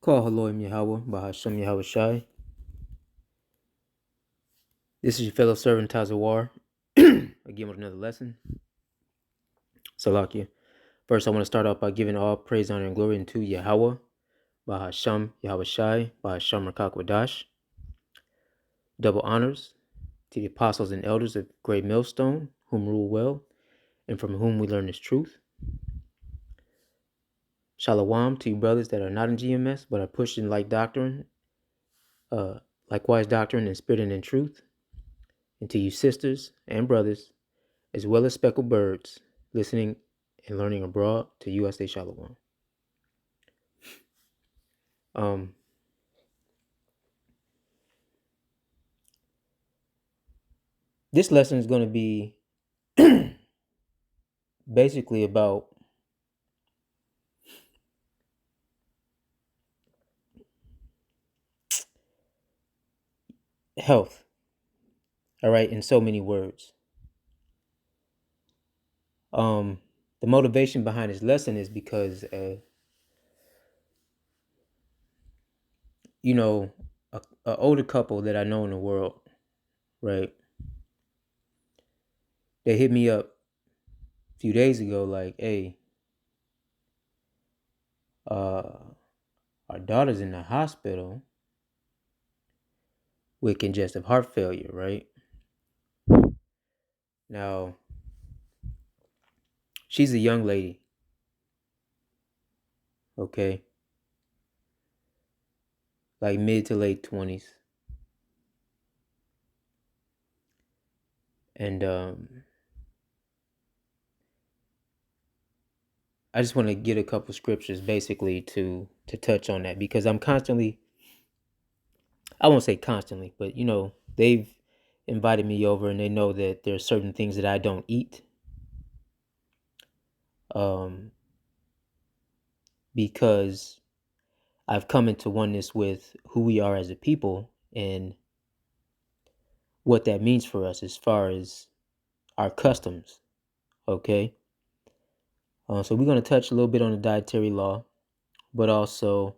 Call Haloim Yahweh, Bahashem Yahweh Shai. This is your fellow servant Tazawar, again with another lesson. Salakia. First, I want to start off by giving all praise, honor, and glory unto Yahweh, Bahashem Yahweh Shai, Bahashem Rakak Wadash. Double honors to the apostles and elders of Great Millstone, whom rule well, and from whom we learn this truth. Shalom to you brothers that are not in GMS, but are pushing like doctrine, likewise doctrine in spirit and in truth. And to you sisters and brothers, as well as speckled birds, listening and learning abroad, to USA Shalom. This lesson is going to be basically about health, all right, in so many words. The motivation behind this lesson is because, an older couple that I know in the world, right, they hit me up a few days ago like, hey, our daughter's in the hospital with congestive heart failure, right? Now, she's a young lady, okay? Like mid to late 20s. And I just want to get a couple scriptures basically to touch on that, because I'm constantly, I won't say constantly, but they've invited me over and they know that there are certain things that I don't eat. Because I've come into oneness with who we are as a people and what that means for us as far as our customs, okay? So we're going to touch a little bit on the dietary law, but also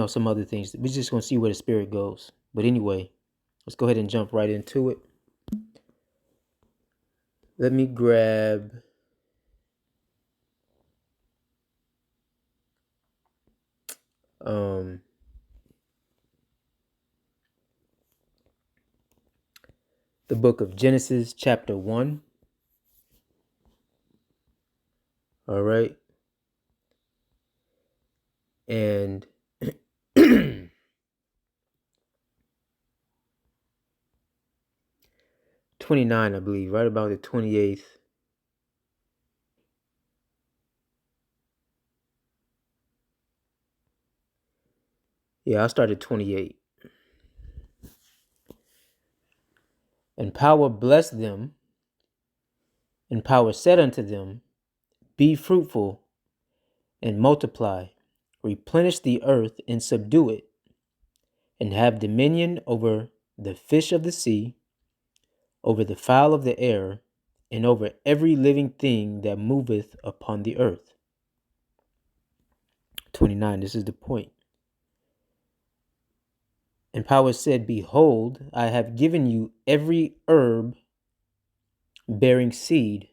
some other things. We're just going to see where the spirit goes. But anyway, let's go ahead and jump right into it. Let me grab the book of Genesis, chapter 1. All right. And 29, I believe, right about the 28th. Yeah, I started 28. And power blessed them, and power said unto them, be fruitful and multiply, replenish the earth and subdue it, and have dominion over the fish of the sea, over the fowl of the air, and over every living thing that moveth upon the earth. 29, this is the point. And power said, behold, I have given you every herb bearing seed,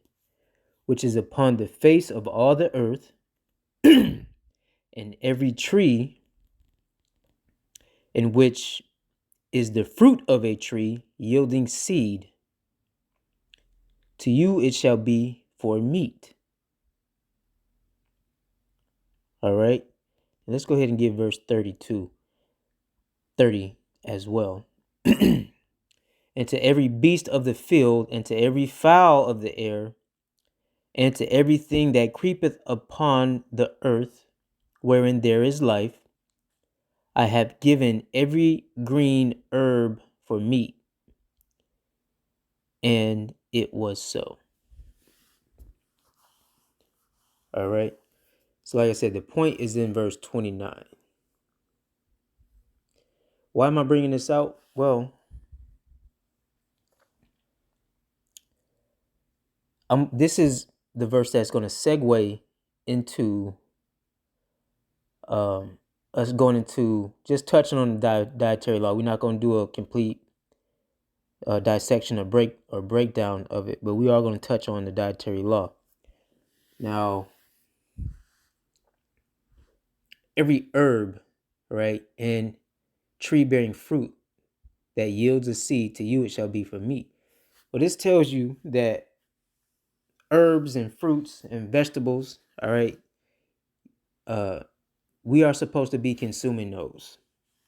which is upon the face of all the earth, and every tree in which is the fruit of a tree yielding seed. To you it shall be for meat. All right. And let's go ahead and get verse 30 as well. And to every beast of the field, and to every fowl of the air, and to everything that creepeth upon the earth, wherein there is life, I have given every green herb for meat. And it was so. All right. So like I said, the point is in verse 29. Why am I bringing this out? Well, this is the verse that's going to segue into us going into just touching on the dietary law. We're not going to do a complete dissection or breakdown of it, but we are going to touch on the dietary law. Now, every herb, right, and tree bearing fruit that yields a seed, to you it shall be for meat. Well, this tells you that herbs and fruits and vegetables, all right, we are supposed to be consuming those,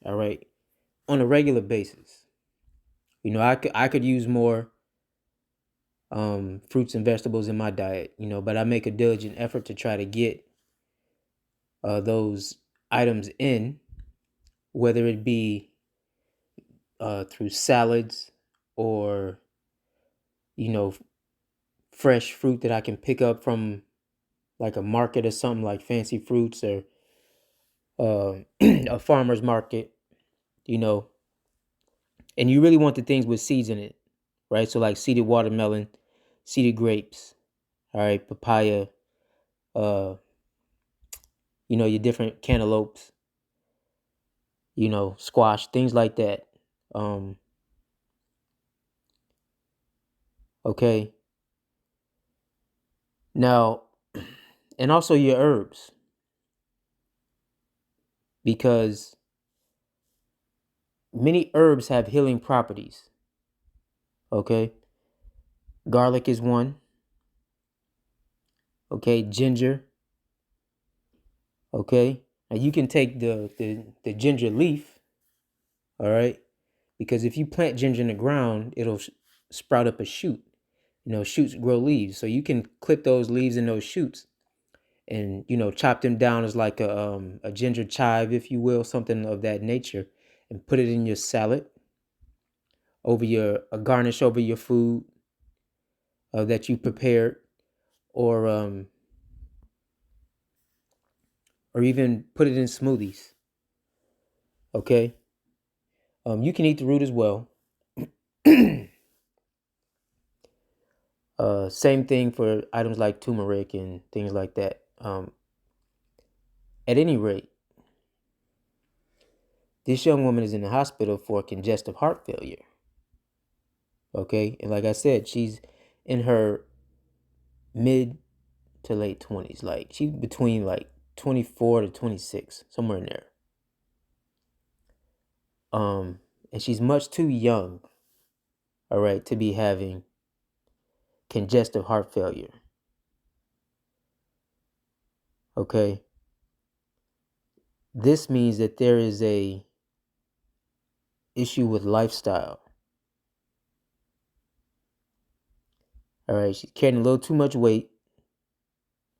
all right, on a regular basis. You know, I could use more fruits and vegetables in my diet, you know, but I make a diligent effort to try to get those items in, whether it be through salads or, you know, fresh fruit that I can pick up from like a market or something, like Fancy Fruits or a farmer's market, you know. And you really want the things with seeds in it, right? So like seeded watermelon, seeded grapes, all right, papaya, you know, your different cantaloupes, you know, squash, things like that. Okay. Now, and also your herbs, because many herbs have healing properties. Okay. Garlic is one. Okay. Ginger. Okay. Now you can take the ginger leaf. All right. Because if you plant ginger in the ground, it'll sprout up a shoot. You know, shoots grow leaves. So you can clip those leaves in those shoots and, you know, chop them down as like a ginger chive, if you will, something of that nature, and put it in your salad, over a garnish over your food that you prepared, or even put it in smoothies. Okay. You can eat the root as well. Same thing for items like turmeric and things like that. At any rate, this young woman is in the hospital for congestive heart failure. Okay. And like I said, she's in her mid to late 20s. Like she's between like 24 to 26, somewhere in there. And she's much too young, all right, to be having congestive heart failure. Okay. This means that there is a issue with lifestyle. All right. She's carrying a little too much weight.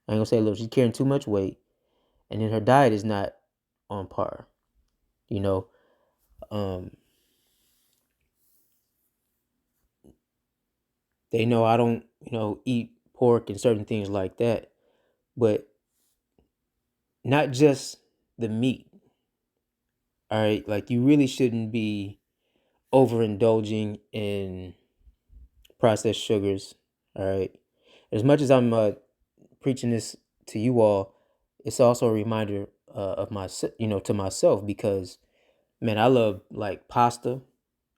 I ain't gonna say a little, she's carrying too much weight. And then her diet is not on par. You know, they know I don't, you know, eat pork and certain things like that. But not just the meat. All right. Like you really shouldn't be overindulging in processed sugars. All right. As much as I'm preaching this to you all, it's also a reminder of to myself, because man, I love like pasta,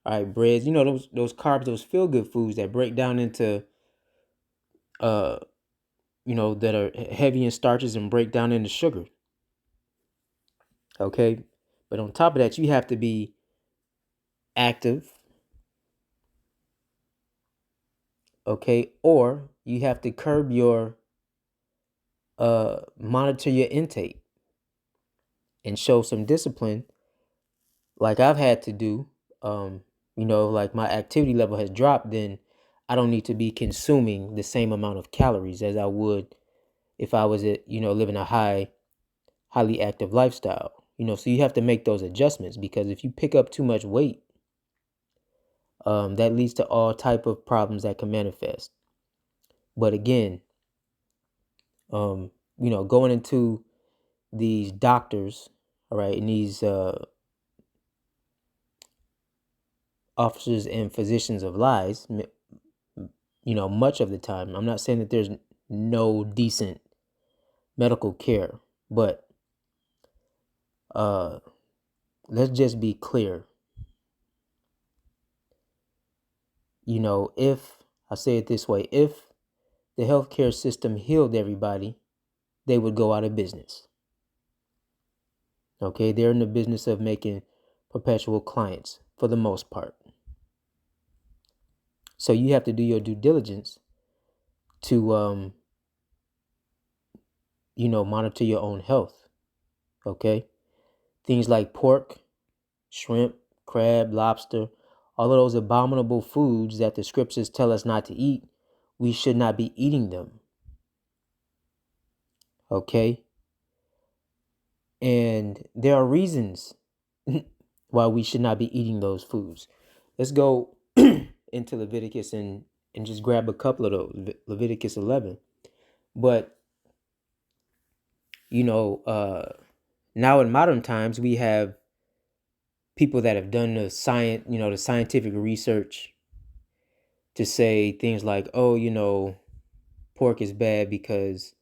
all right, breads, you know, those carbs, those feel good foods that break down into uh that are heavy in starches and break down into sugar. Okay. But on top of that, you have to be active, okay, or you have to curb your monitor your intake and show some discipline, like I've had to do. Like my activity level has dropped, then I don't need to be consuming the same amount of calories as I would if I was living a highly active lifestyle. So you have to make those adjustments, because if you pick up too much weight, that leads to all type of problems that can manifest. But again, going into these doctors, all right, and these officers and physicians of lies, much of the time, I'm not saying that there's no decent medical care. But let's just be clear. If I say it this way, if the healthcare system healed everybody, they would go out of business. Okay, they're in the business of making perpetual clients for the most part. So you have to do your due diligence to monitor your own health. Okay, things like pork, shrimp, crab, lobster, all of those abominable foods that the scriptures tell us not to eat, we should not be eating them. Okay, and there are reasons why we should not be eating those foods. Let's go into Leviticus and just grab a couple of those. Leviticus 11. But now in modern times, we have people that have done the scientific research to say things like, oh, pork is bad because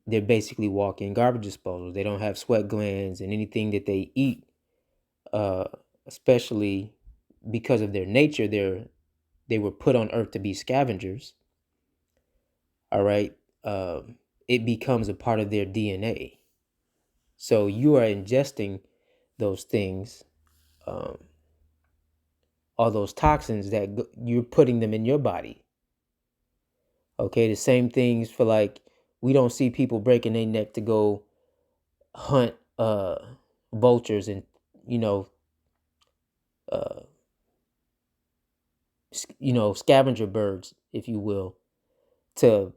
they're basically walking garbage disposals. They don't have sweat glands, and anything that they eat, especially because of their nature, they were put on earth to be scavengers. All right. It becomes a part of their DNA. So you are ingesting those things, all those toxins that you're putting them in your body. Okay, the same things for, like, we don't see people breaking their neck to go hunt vultures and scavenger birds, if you will, to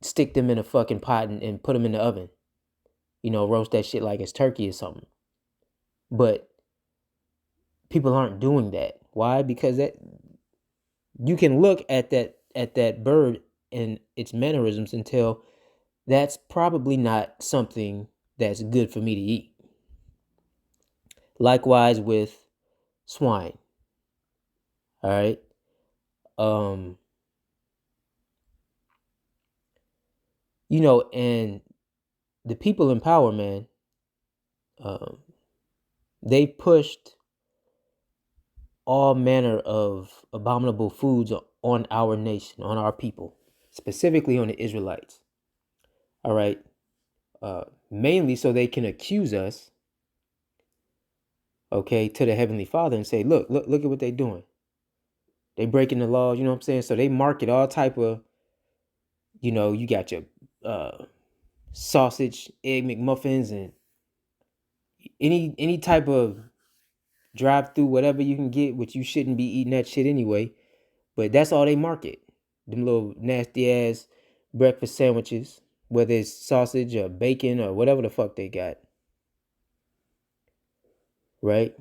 stick them in a fucking pot and put them in the oven. Roast that shit like it's turkey or something. But people aren't doing that. Why? Because that you can look at that bird and its mannerisms and tell that's probably not something that's good for me to eat. Likewise with swine. All right. And the people in power, man, they pushed all manner of abominable foods on our nation, on our people, specifically on the Israelites. All right. Mainly so they can accuse us, okay, to the Heavenly Father and say, look at what they're doing. They breaking the laws, you know what I'm saying? So they market all type of, you got your sausage, egg McMuffins, and any type of drive-through, whatever you can get, which you shouldn't be eating that shit anyway. But that's all they market. Them little nasty ass breakfast sandwiches, whether it's sausage or bacon or whatever the fuck they got. Right?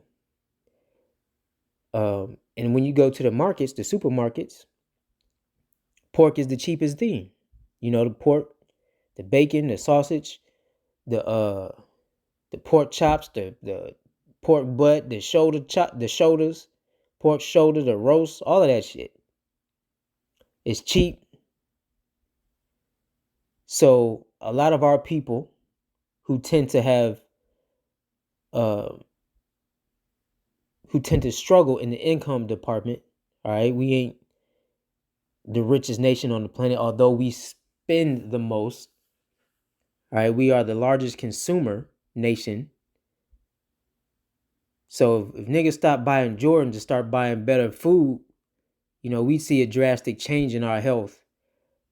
And when you go to the markets, the supermarkets, pork is the cheapest thing. The pork, the bacon, the sausage, the pork chops, the pork butt, the shoulders, pork shoulder, the roast, all of that shit. It's cheap. So a lot of our people who tend to have who tend to struggle in the income department, all right, we ain't the richest nation on the planet, although we spend the most. All right, we are the largest consumer nation. So if niggas stop buying Jordans and start buying better food, we see a drastic change in our health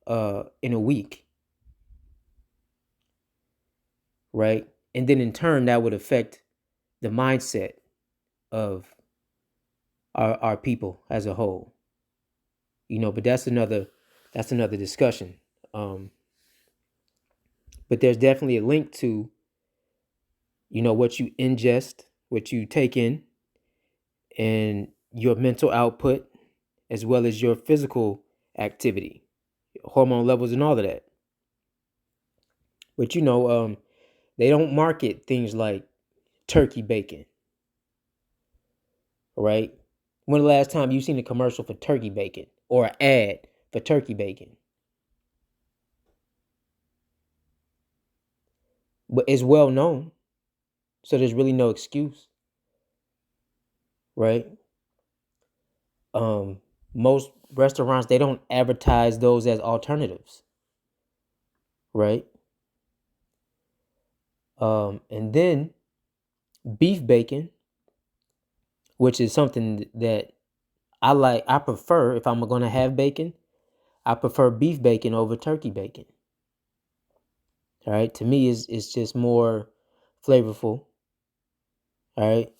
in a week. Right? And then in turn, that would affect the mindset of our people as a whole. But that's another discussion. But there's definitely a link to, what you ingest, what you take in, and your mental output, as well as your physical activity, hormone levels, and all of that. But they don't market things like turkey bacon. Right? When the last time you seen a commercial for turkey bacon or an ad for turkey bacon? but it's well known. So there's really no excuse, right? Most restaurants, they don't advertise those as alternatives, right? And then beef bacon, which is something that I prefer. If I'm going to have bacon, I prefer beef bacon over turkey bacon. All right. To me, it's just more flavorful. All right.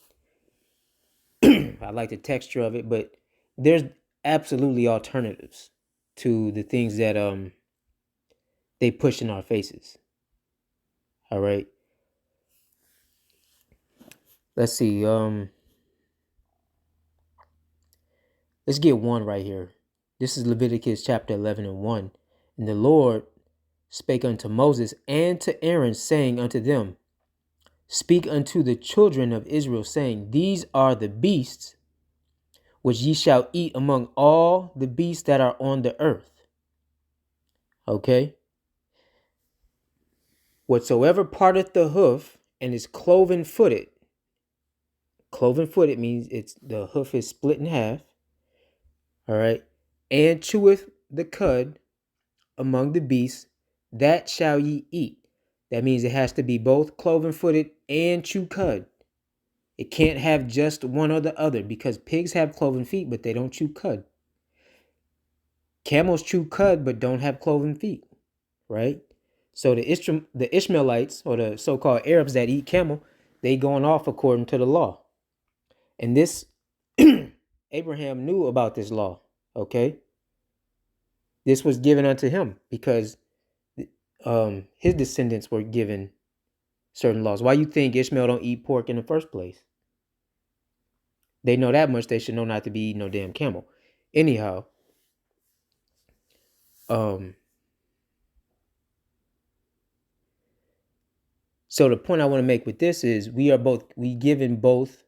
I like the texture of it, but there's absolutely alternatives to the things that they push in our faces. All right. Let's see. Let's get one right here. This is Leviticus chapter 11 and 1. And the Lord spake unto Moses and to Aaron, saying unto them, Speak unto the children of Israel, saying, These are the beasts which ye shall eat among all the beasts that are on the earth. Okay? Whatsoever parteth the hoof and is cloven footed means it's the hoof is split in half. All right. And cheweth the cud among the beasts, that shall ye eat. That means it has to be both cloven footed and chew cud. It can't have just one or the other, because pigs have cloven feet, but they don't chew cud. Camels chew cud, but don't have cloven feet, right? So the Ishmaelites, or the so-called Arabs that eat camel, they going off according to the law. And this, Abraham knew about this law, okay? This was given unto him because his descendants were given certain laws. Why you think Ishmael don't eat pork in the first place? They know that much. They should know not to be eating no damn camel. Anyhow, so the point I want to make with this is we given both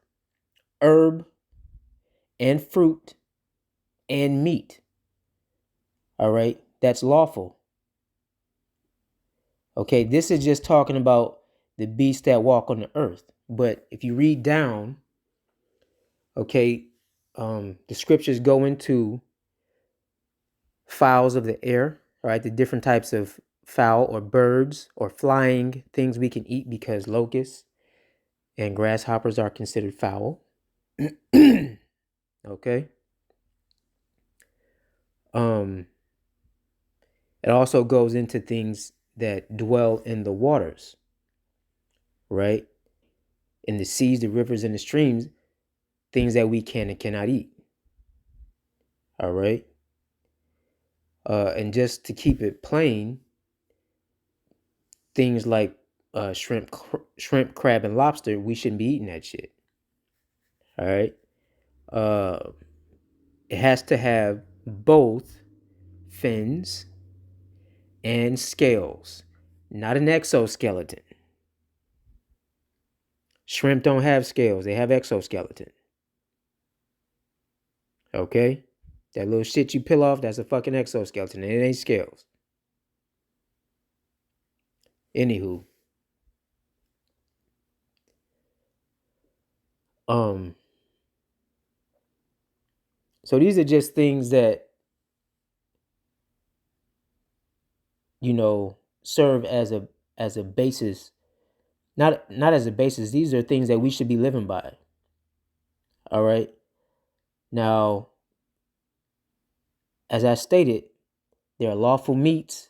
herb and fruit and meat. All right, that's lawful. Okay, this is just talking about the beasts that walk on the earth. But if you read down, okay, the scriptures go into fowls of the air, all right, the different types of fowl or birds or flying things we can eat, because locusts and grasshoppers are considered fowl. Okay. It also goes into things that dwell in the waters, right? In the seas, the rivers, and the streams, things that we can and cannot eat. All right. And just to keep it plain, things like shrimp, crab, and lobster, we shouldn't be eating that shit. All right. It has to have both fins and scales, not an exoskeleton. Shrimp don't have scales, they have exoskeleton. Okay? That little shit you peel off, that's a fucking exoskeleton, and it ain't scales. Anywho. So these are just things that, serve as a basis. Not as a basis. These are things that we should be living by. All right? Now, as I stated, there are lawful meats.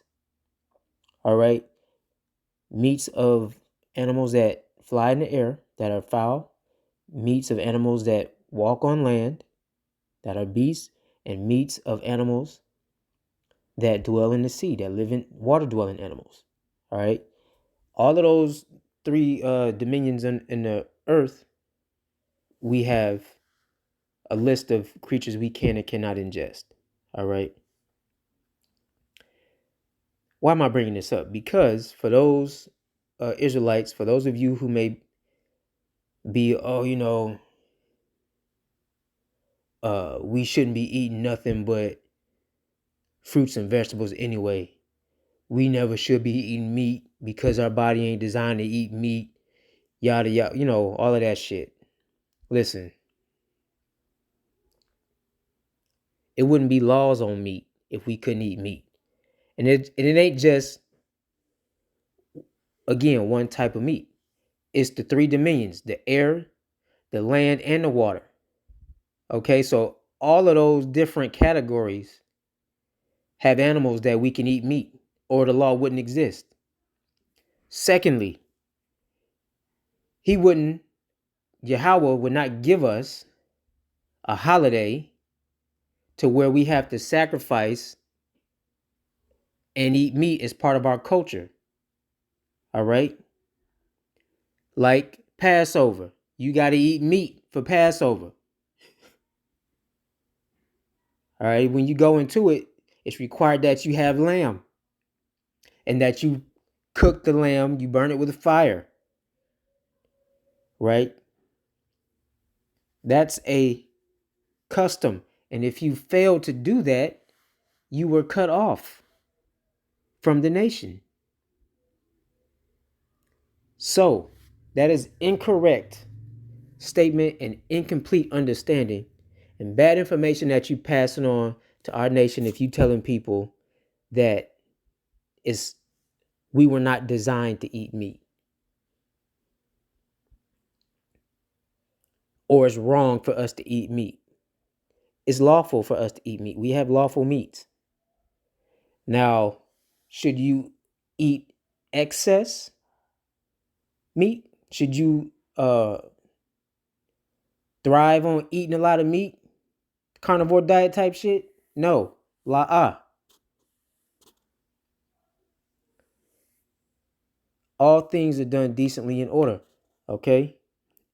All right? Meats of animals that fly in the air, that are fowl. Meats of animals that walk on land, that are beasts. And meats of animals that dwell in the sea, that live in water dwelling animals. All right? All of those three dominions in the earth, we have a list of creatures we can and cannot ingest. All right? Why am I bringing this up? Because for those Israelites, for those of you who may be, we shouldn't be eating nothing but fruits and vegetables anyway. we never should be eating meat because our body ain't designed to eat meat, yada yada, all of that shit. Listen, it wouldn't be laws on meat if we couldn't eat meat. And it ain't just, again, one type of meat. It's the three dominions: the air, the land, and the water. Okay, so all of those different categories have animals that we can eat meat, or the law wouldn't exist. Secondly, Yahweh would not give us a holiday to where we have to sacrifice and eat meat as part of our culture. All right? Like Passover. You got to eat meat for Passover. All right? When you go into it, it's required that you have lamb and that you cook the lamb, you burn it with a fire. Right? That's a custom. And if you fail to do that, you were cut off from the nation. So, that is incorrect statement and incomplete understanding and bad information that you passing on to our nation if you telling people that we were not designed to eat meat, or it's wrong for us to eat meat. It's lawful for us to eat meat. We have lawful meats. Now, should you eat excess meat? Should you thrive on eating a lot of meat? Carnivore diet type shit? No. All things are done decently in order, okay?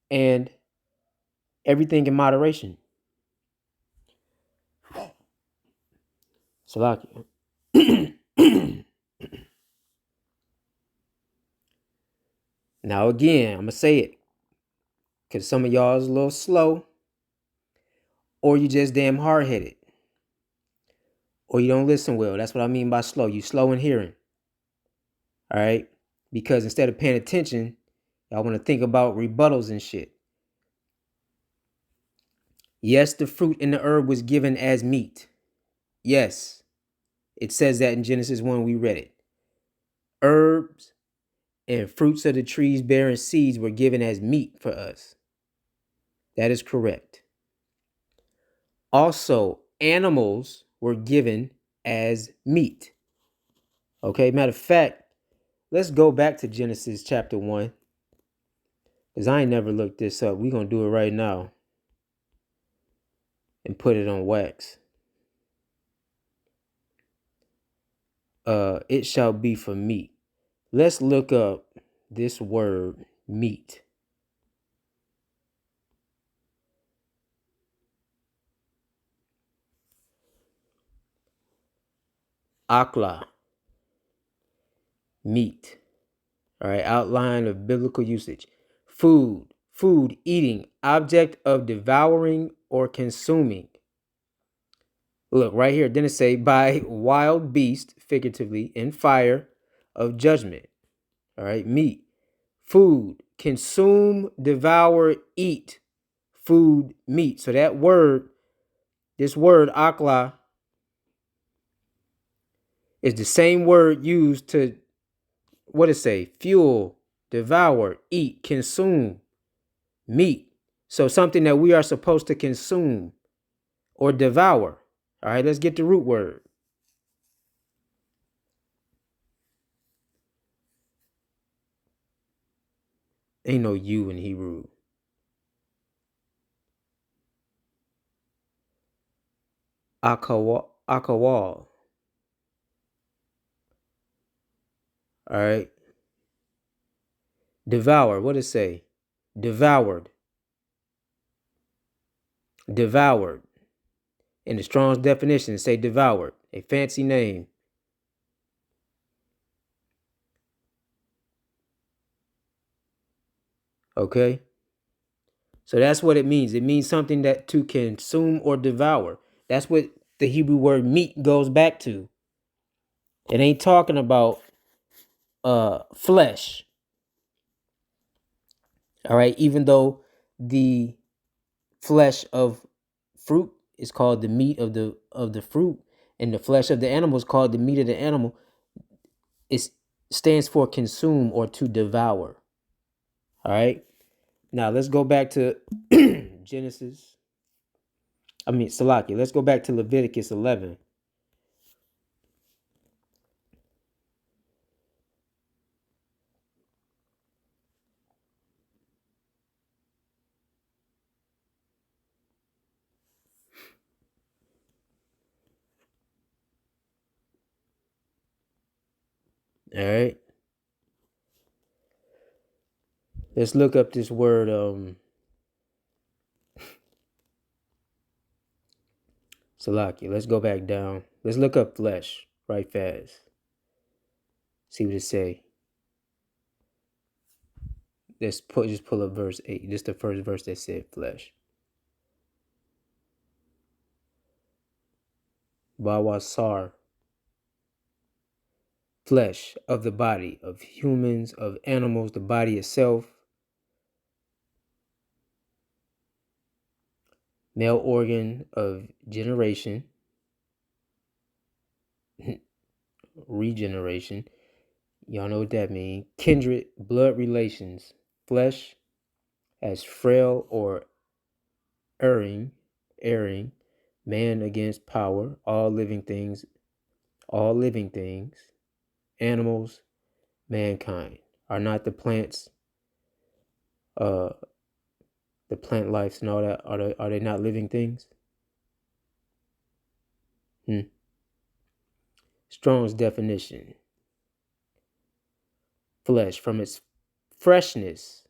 And everything in moderation. Salakia. Now again, I'm gonna say it, because some of y'all is a little slow, or you just damn hard-headed, or you don't listen well. That's what I mean by slow. You slow in hearing. All right? Because instead of paying attention, y'all want to think about rebuttals and shit. Yes, the fruit and the herb was given as meat. Yes. It says that in Genesis 1, we read it. Herbs and fruits of the trees bearing seeds were given as meat for us. That is correct. Also, animals were given as meat. Okay, matter of fact, let's go back to Genesis chapter 1, because I ain't never looked this up. We're going to do it right now and put it on wax. It shall be for meat. Let's look up this word, meat. Akla, meat. All right, outline of biblical usage. Food, eating, object of devouring or consuming. Look, right here, didn't it say by wild beast, figuratively, in fire of judgment. All right, meat. Food, consume, devour, eat. Food, meat. So that word, this word, akla, is the same word used to, what it say? Fuel, devour, eat, consume, meat. So something that we are supposed to consume or devour. All right, let's get the root word. Ain't no U in Hebrew. Akawal. All right. Devour. What does it say? Devoured. Devoured. In the Strong's definition, say devoured. A fancy name. Okay. So that's what it means. It means something that to consume or devour. That's what the Hebrew word meat goes back to. It ain't talking about flesh. All right, even though the flesh of fruit is called the meat of the fruit, and the flesh of the animal is called the meat of the animal, it stands for consume or to devour. All right. Now let's go back to Genesis. Salaki. Let's go back to Leviticus 11. All right. Let's look up this word. Salaki. Let's go back down. Let's look up flesh right fast. See what it say. Just pull up verse 8. Just the first verse that said flesh. Bawasar. Flesh of the body of humans, of animals, the body itself. Male organ of generation. Regeneration. Y'all know what that means. Kindred, blood relations. Flesh as frail or erring, man against power, all living things, animals, mankind. Are not the plants, the plant lives and all that, are they not living things? Strong's definition. Flesh, from its freshness.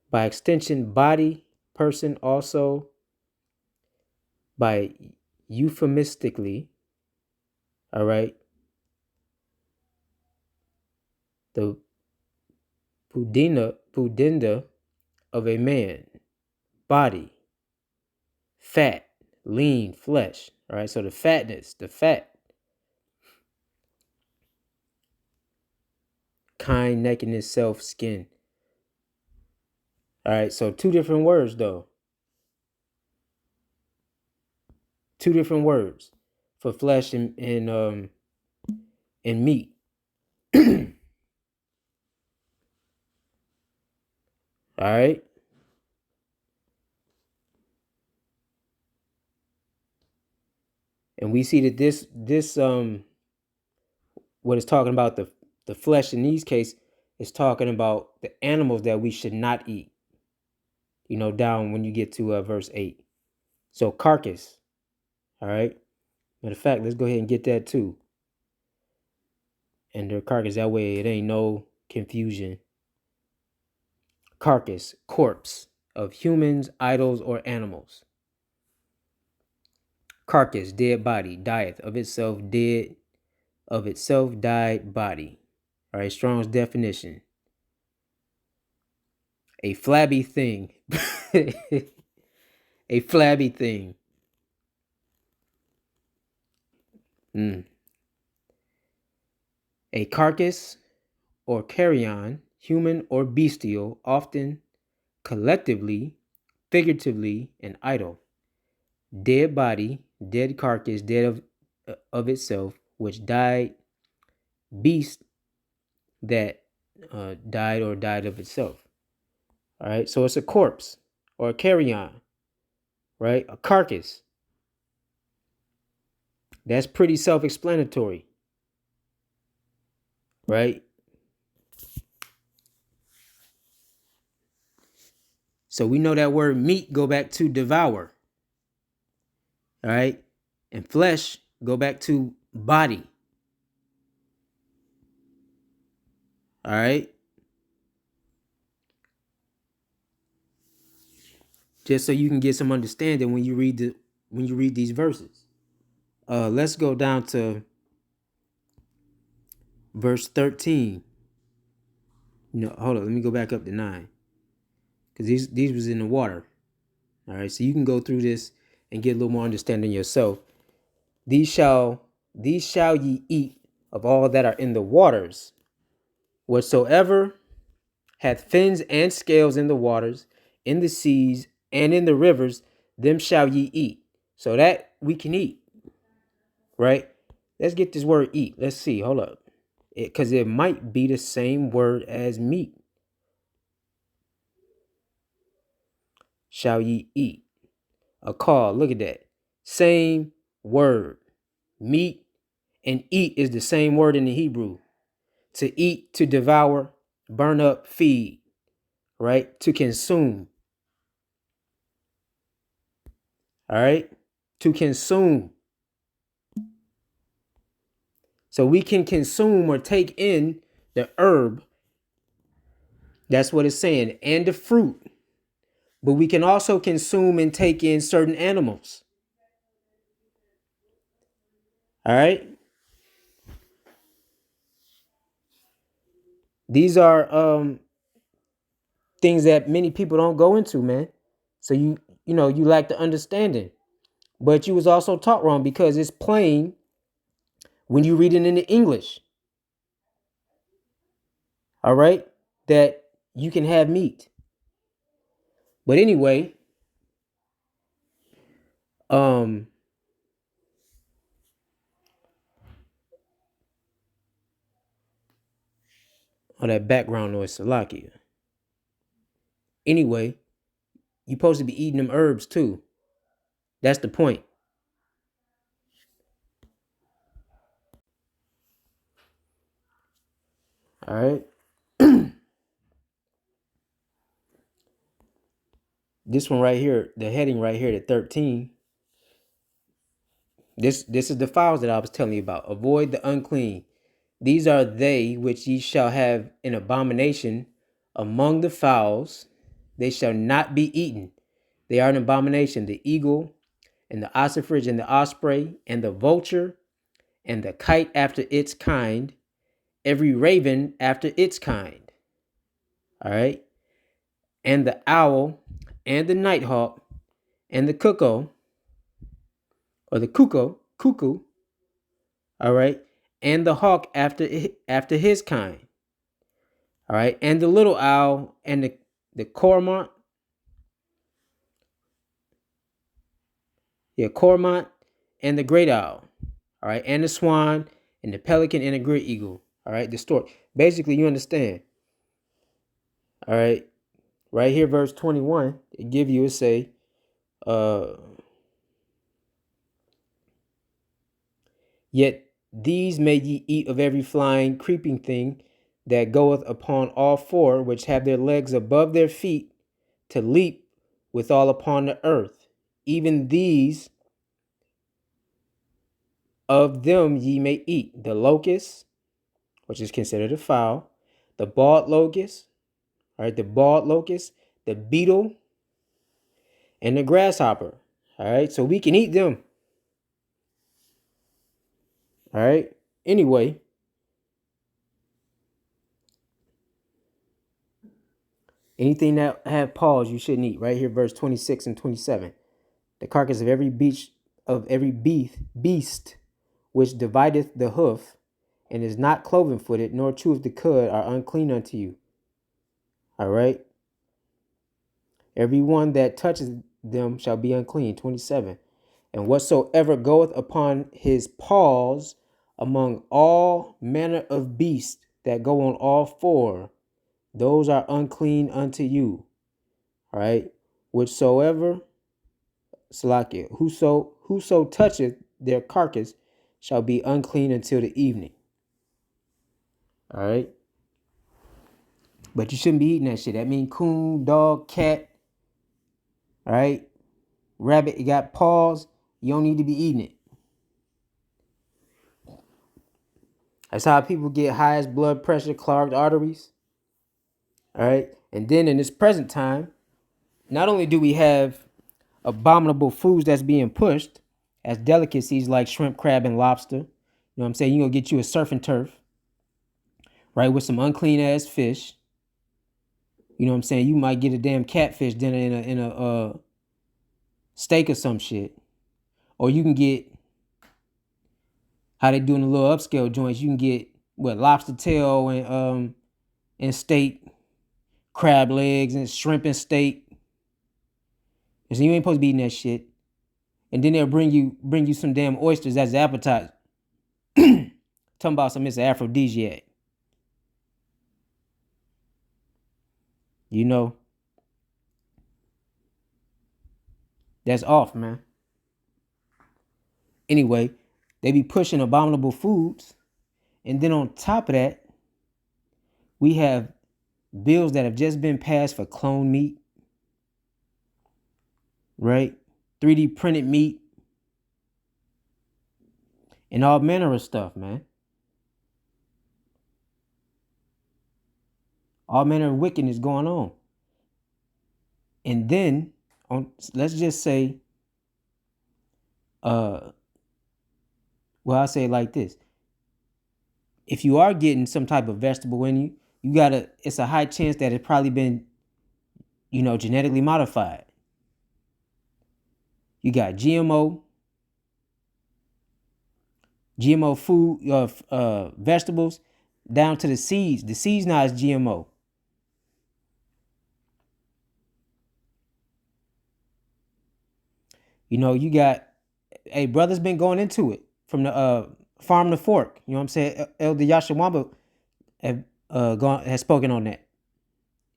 By extension, body, person, also by euphemistically, all right, the pudenda of a man, body, fat, lean, flesh, all right, so the fatness, the fat, kind, nakedness, self, skin. All right, so two different words though. Two different words for flesh and meat. All right. And we see that this what it's talking about, the flesh in these cases is talking about the animals that we should not eat. You know, down when you get to verse 8. So carcass. All right. Matter of fact, let's go ahead and get that too. And their carcass, that way it ain't no confusion. Carcass, corpse of humans, idols, or animals. Carcass, dead body, dieth of itself, dead of itself, died body. All right, Strong's definition. A flabby thing. A flabby thing. A carcass or carrion, human or bestial, often collectively, figuratively, and idle. Dead body, dead carcass, dead of itself, which died, beast that died or died of itself. All right, so it's a corpse or a carrion, right? A carcass. That's pretty self-explanatory, right? So we know that word meat go back to devour, all right? And flesh go back to body, all right? Just so you can get some understanding when you read these verses. Let's go down to verse 13. No, hold on. Let me go back up to 9. Because these was in the water. All right. So you can go through this and get a little more understanding yourself. These shall these shall ye eat of all that are in the waters. Whatsoever hath fins and scales in the waters, in the seas, and in the rivers, them shall ye eat. So that we can eat, right? Let's get this word eat. Let's see. Hold up. Because it might be the same word as meat. Shall ye eat. A call. Look at that. Same word. Meat and eat is the same word in the Hebrew. To eat, to devour, burn up, feed, right? To consume. All right? To consume. So we can consume or take in the herb. That's what it's saying. And the fruit. But we can also consume and take in certain animals. All right? These are things that many people don't go into, man. So you lack the understanding. But you was also taught wrong because it's plain when you read it in the English. All right? That you can have meat. But anyway, oh, that background noise, Salakia. Anyway, you're supposed to be eating them herbs too. That's the point. All right. This one right here, the heading right here, the 13. This is the fowls that I was telling you about. Avoid the unclean. These are they which ye shall have an abomination among the fowls. They shall not be eaten. They are an abomination. The eagle and the ossifrage and the osprey and the vulture and the kite after its kind, every raven after its kind. All right. And the owl and the nighthawk and the cuckoo, or the cuckoo. All right. And the hawk after his kind. All right. And the little owl and the cormorant. Yeah, cormorant and the great owl. All right. And the swan and the pelican and the great eagle. All right. The stork. Basically, you understand. All right. Right here, verse 21, it give you, it say, yet these may ye eat of every flying, creeping thing that goeth upon all four, which have their legs above their feet, to leap withal upon the earth. Even these of them ye may eat. The locust, which is considered a fowl, the bald locust, all right, the beetle, and the grasshopper. All right, so we can eat them. All right. Anyway, anything that have paws you shouldn't eat. Right here, verse 26 and 27. The carcass of every beast which divideth the hoof, and is not cloven footed, nor cheweth the cud, are unclean unto you. All right. Every one that touches them shall be unclean. 27. And whatsoever goeth upon his paws among all manner of beasts that go on all four, those are unclean unto you. All right. Whoso toucheth their carcass shall be unclean until the evening. All right. But you shouldn't be eating that shit. That mean coon, dog, cat. All right. Rabbit, it got paws. You don't need to be eating it. That's how people get highest blood pressure, clogged arteries. All right. And then in this present time, not only do we have abominable foods that's being pushed as delicacies like shrimp, crab, and lobster. You know what I'm saying? You're going to get you a surf and turf, right, with some unclean ass fish. You know what I'm saying? You might get a damn catfish dinner in a steak or some shit. Or you can get How they doing the little upscale joints? You can get what, lobster tail and steak, crab legs and shrimp and steak. And so you ain't supposed to be eating that shit. And then they'll bring you some damn oysters as an appetizer. Talking about some, it's an aphrodisiac. You know, that's off, man. Anyway, they be pushing abominable foods. And then on top of that, we have bills that have just been passed for clone meat, right? 3D printed meat, and all manner of stuff, man. All manner of wickedness going on. And then, let's just say, well, I'll say it like this. If you are getting some type of vegetable in you, it's a high chance that it's probably been, genetically modified. You got GMO food, vegetables, down to the seeds. The seeds now is GMO. You got, hey, brother's been going into it from the farm to fork. You know what I'm saying? Elder Yashawamba has spoken on that.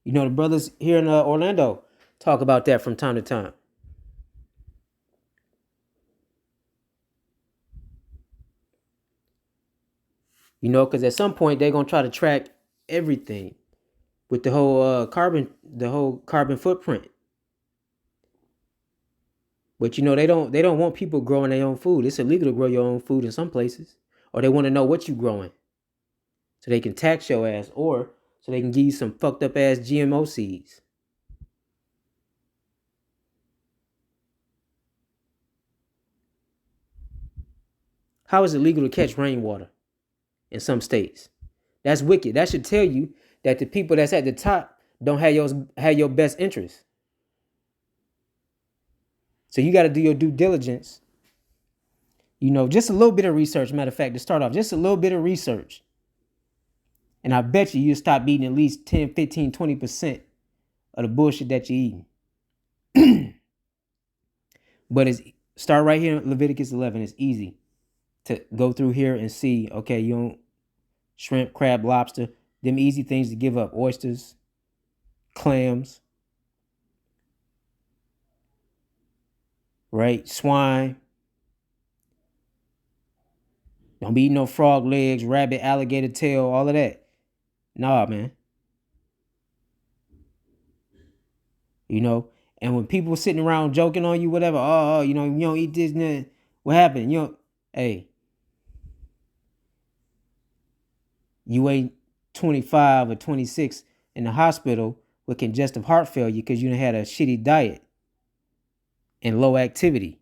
The brothers here in Orlando talk about that from time to time. Because at some point they're gonna try to track everything with the whole carbon footprint. But they don't want people growing their own food. It's illegal to grow your own food in some places, or they want to know what you growing, so they can tax your ass, or so they can give you some fucked up ass GMO seeds. How is it legal to catch rainwater in some states? That's wicked. That should tell you that the people that's at the top don't have your best interest. So you got to do your due diligence. Just a little bit of research. Matter of fact, to start off, just a little bit of research. And I bet you'll stop eating at least 10, 15, 20% of the bullshit that you're eating. But start right here in Leviticus 11. It's easy to go through here and see, okay, you don't shrimp, crab, lobster, them easy things to give up. Oysters, clams, right? Swine. Don't be eating no frog legs, rabbit, alligator tail, all of that. Nah, man. And when people sitting around joking on you, whatever, you don't eat this, what happened? Hey, you ain't 25 or 26 in the hospital with congestive heart failure because you done had a shitty diet and low activity.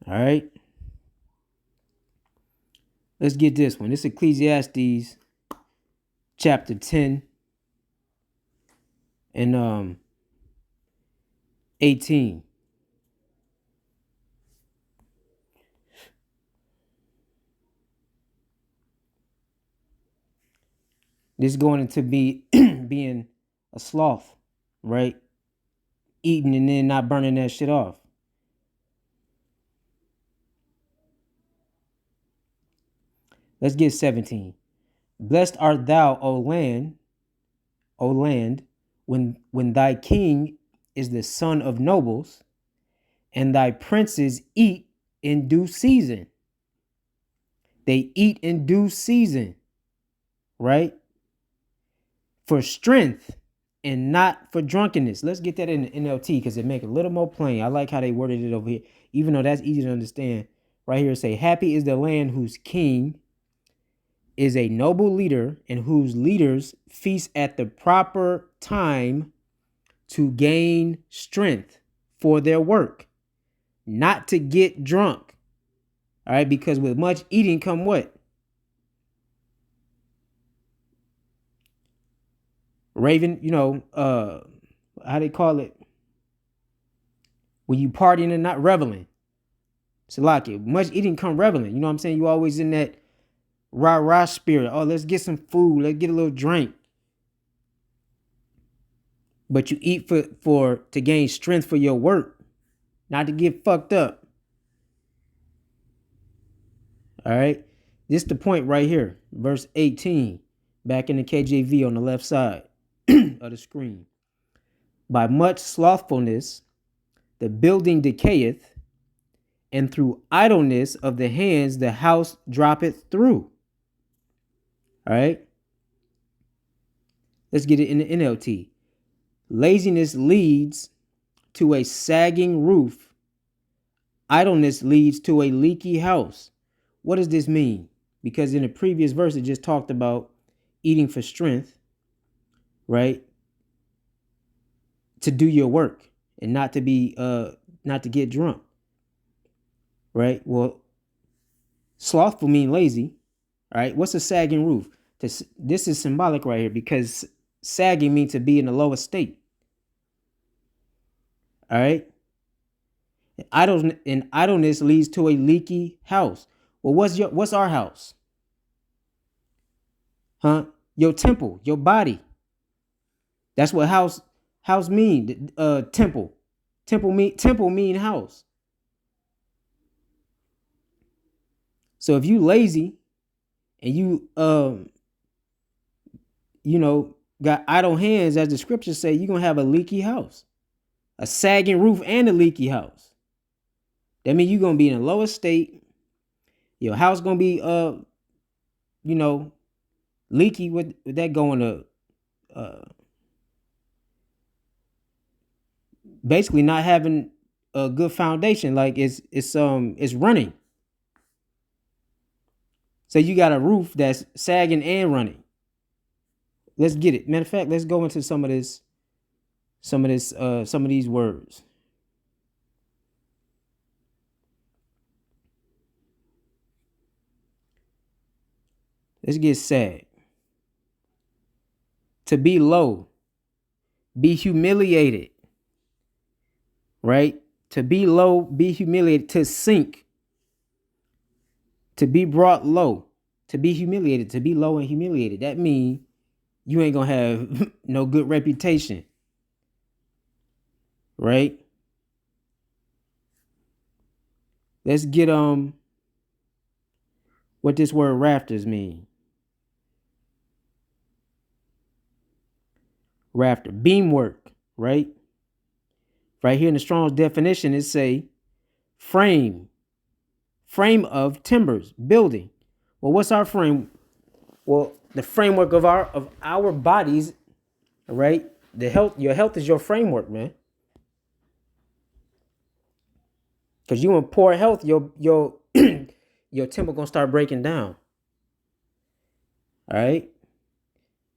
All right. Let's get this one. This is Ecclesiastes chapter 10 and 18. This is going into being a sloth, right? Eating and then not burning that shit off. Let's get 17. Blessed art thou, O land, when thy king is the son of nobles, and thy princes eat in due season. They eat in due season, right? For strength and not for drunkenness. Let's get that in the NLT because it make it a little more plain. I like how they worded it over here, even though that's easy to understand. Right here, say, happy is the land whose king is a noble leader and whose leaders feast at the proper time to gain strength for their work, not to get drunk. All right, because with much eating come what? Raving, how they call it, when you partying and not reveling. Salaki, much eating come reveling. You know what I'm saying? You always in that rah-rah spirit. Oh, let's get some food. Let's get a little drink. But you eat for to gain strength for your work, not to get fucked up. All right. This is the point right here. Verse 18, back in the KJV on the left side of the screen. By much slothfulness, the building decayeth, and through idleness of the hands, the house droppeth through. All right. Let's get it in the NLT. Laziness leads to a sagging roof. Idleness leads to a leaky house. What does this mean? Because in the previous verse, it just talked about eating for strength, right? To do your work and not to get drunk, right? Well, slothful mean lazy, all right? What's a sagging roof? This is symbolic right here, because sagging means to be in the lowest state. All right. And idleness leads to a leaky house. Well, what's our house? Huh? Your temple, your body. That's what house mean. Temple. Temple mean house. So if you lazy and you got idle hands, as the scriptures say, you're gonna have a leaky house, a sagging roof, and a leaky house. That means you're gonna be in the lowest state. Your house gonna be leaky with that going to basically not having a good foundation. Like it's running. So you got a roof that's sagging and running. Let's get it. Matter of fact, let's go into some of these words. Let's get sad. To be low, be humiliated, right? To be low, be humiliated, to sink, to be brought low, to be humiliated, to be low and humiliated. That means you ain't gonna have no good reputation, right? Let's get what this word rafters mean. Rafter, beamwork, right? Right here in the Strong's definition, it say frame of timbers, building. Well, what's our frame? Well, the framework of our bodies, right? Your health is your framework, man. Because you in poor health, your your temple gonna start breaking down. All right.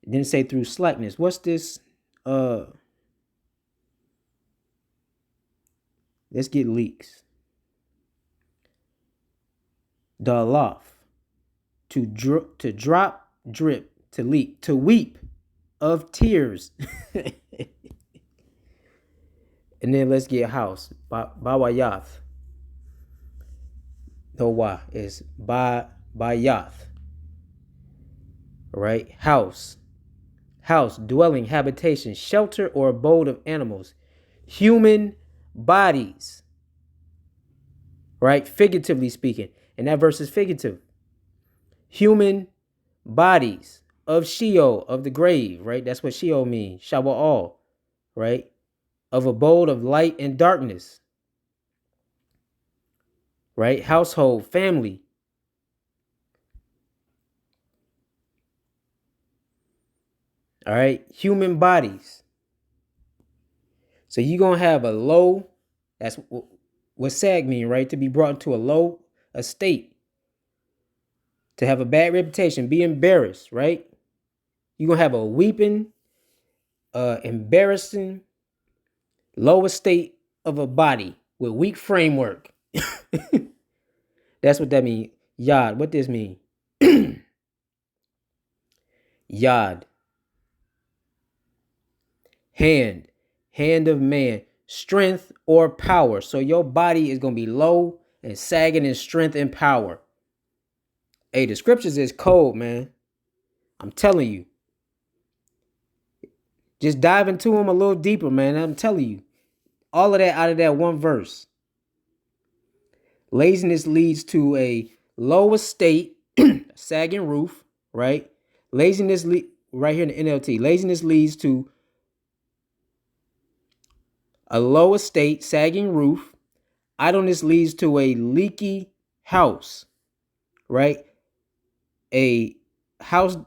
It didn't say through slackness. What's this? Let's get leaks. Dalaf, to drop, drip, to leak, to weep of tears. And then let's get house. Bawayath. No why is bayath. Right? House, dwelling, habitation, shelter, or abode of animals. Human bodies, right? Figuratively speaking. And that verse is figurative. Human bodies of Sheol, of the grave, right? That's what Sheol means. Shawa'al, right? Of abode of light and darkness, right? Household, family. All right, human bodies. So you're going to have a low, that's what sag mean, right? To be brought into a low estate. To have a bad reputation, be embarrassed, right? You're going to have a weeping, embarrassing, low estate of a body with weak framework. That's what that means. Yod, what this mean? Yod. Hand hand of man, strength or power. So your body is going to be low and sagging in strength and power. Hey, the scriptures is cold, man. I'm telling you. Just dive into them a little deeper, man. I'm telling you. All of that out of that one verse. Laziness leads to a low estate, sagging roof, right? Laziness, right here in the NLT, laziness leads to a low estate, sagging roof. Idleness leads to a leaky house, right? A house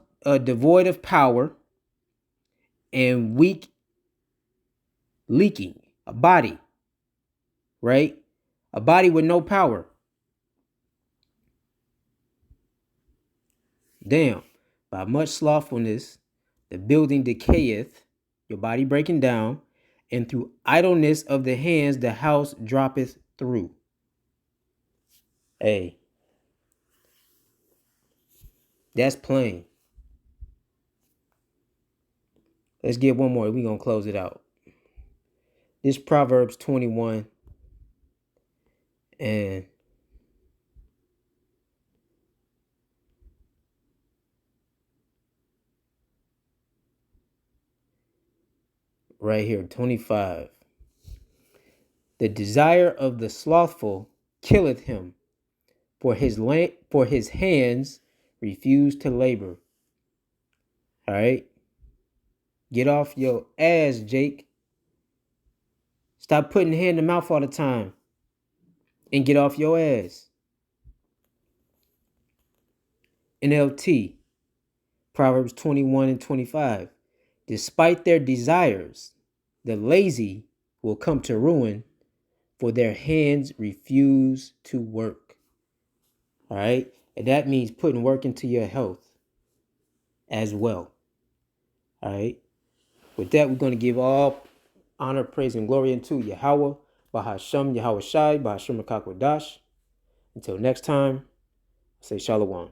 devoid of power and weak, leaking, a body, right? A body with no power. Damn, by much slothfulness, the building decayeth, your body breaking down, and through idleness of the hands, the house droppeth through. Hey, that's plain. Let's get one more. We're going to close it out. This Proverbs 21 and right here, 25. The desire of the slothful killeth him, for his hands refuse to labor. All right? Get off your ass, Jake. Stop putting hand in the mouth all the time. And get off your ass. NLT, Proverbs 21 and 25. Despite their desires, the lazy will come to ruin, for their hands refuse to work. All right? And that means putting work into your health as well. All right? With that, we're going to give all honor, praise, and glory unto Yahweh, Bahasham, Yahweh Shai, Bahasham Makakwadash. Until next time, I say Shalom.